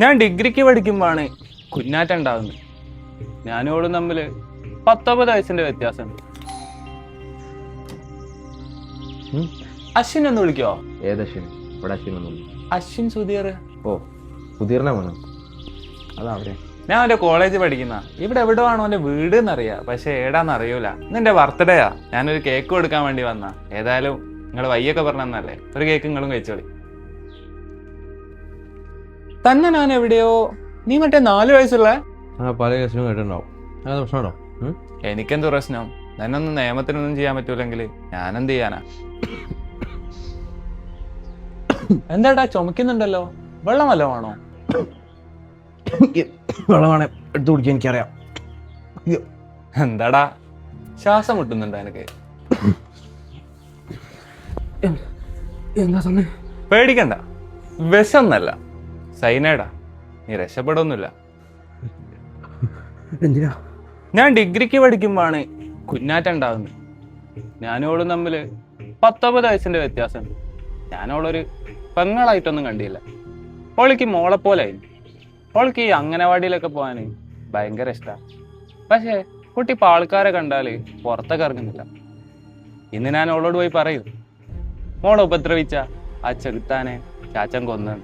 ഞാൻ ഡിഗ്രിക്ക് പഠിക്കുമ്പോഴാണ് കുഞ്ഞാറ്റം ഉണ്ടാകുന്നത്. ഞാനും അവളും തമ്മിൽ 19 വയസ്സിന്റെ വ്യത്യാസമുണ്ട്. അശ്വിൻ എന്ന് വിളിക്കോ? ഏതശ്വിൻ? ഇവിടെ അശ്വിനൊന്നും. അശ്വിൻ സുധീർ. ഓ, സുധീറിനെ വേണം. അതാ അവരെ. ഞാൻ അവന്റെ കോളേജ് പഠിക്കുന്ന. ഇവിടെ എവിടെ ആണോ അവന്റെ വീട് എന്നറിയാം, പക്ഷെ ഏടാന്ന് അറിയൂല. ഇന്നെന്റെ ബർത്ത്ഡേയാ. ഞാനൊരു കേക്ക് കൊടുക്കാൻ വേണ്ടി വന്ന. ഏതായാലും നിങ്ങൾ വയ്യൊക്കെ പറഞ്ഞല്ലേ, ഒരു കേക്ക് നിങ്ങളും കഴിച്ചോളി. തന്നെ ഞാൻ എവിടെയോ. നീ മറ്റേ 4 വയസ്സുള്ള? പല കേസിനും കേട്ടിട്ടുണ്ടാവും. അങ്ങനെ പ്രശ്നമാണോ? എനിക്കെന്ത് പ്രശ്നം? എന്നൊന്നും നിയമത്തിനൊന്നും ചെയ്യാൻ പറ്റൂലെങ്കിൽ ഞാനെന്ത് ചെയ്യാനാ? എന്താടാ ചുമക്കുന്നുണ്ടല്ലോ? വെള്ളം വല്ലതും ആണോ? വെള്ളമാണ് എടുത്തു കുടിക്കാൻ എനിക്കറിയാം. എന്താടാ ശ്വാസം മുട്ടുന്നുണ്ടോ എനിക്ക്? എന്താ സമയം? പേടിക്കണ്ട, വിഷമൊന്നല്ല, സൈനൈഡാ. നീ രക്ഷപ്പെടുന്നില്ല. എന്തിനാ? ഞാൻ ഡിഗ്രിക്ക് പഠിക്കുമ്പോഴാണ് കുഞ്ഞാറ്റം ഉണ്ടാകുന്നത്. ഞാനും അവളും തമ്മിൽ 19 വയസ്സിന്റെ വ്യത്യാസമുണ്ട്. ഞാനവളൊരു പെങ്ങളായിട്ടൊന്നും കണ്ടില്ല. അവൾക്ക് മോളെ പോലായിരുന്നു. അവൾക്ക് ഈ അംഗനവാടിയിലൊക്കെ പോകാൻ ഭയങ്കര ഇഷ്ടമാണ്. പക്ഷേ കുട്ടി ഇപ്പോൾ ആൾക്കാരെ കണ്ടാൽ പുറത്തൊക്കെ ഇറങ്ങുന്നില്ല. ഇന്ന് ഞാൻ അവളോട് പോയി പറയും, മോളെ ഉപദ്രവിച്ച ആ ചെറുത്താനെ ചാച്ചൻ കൊന്നു.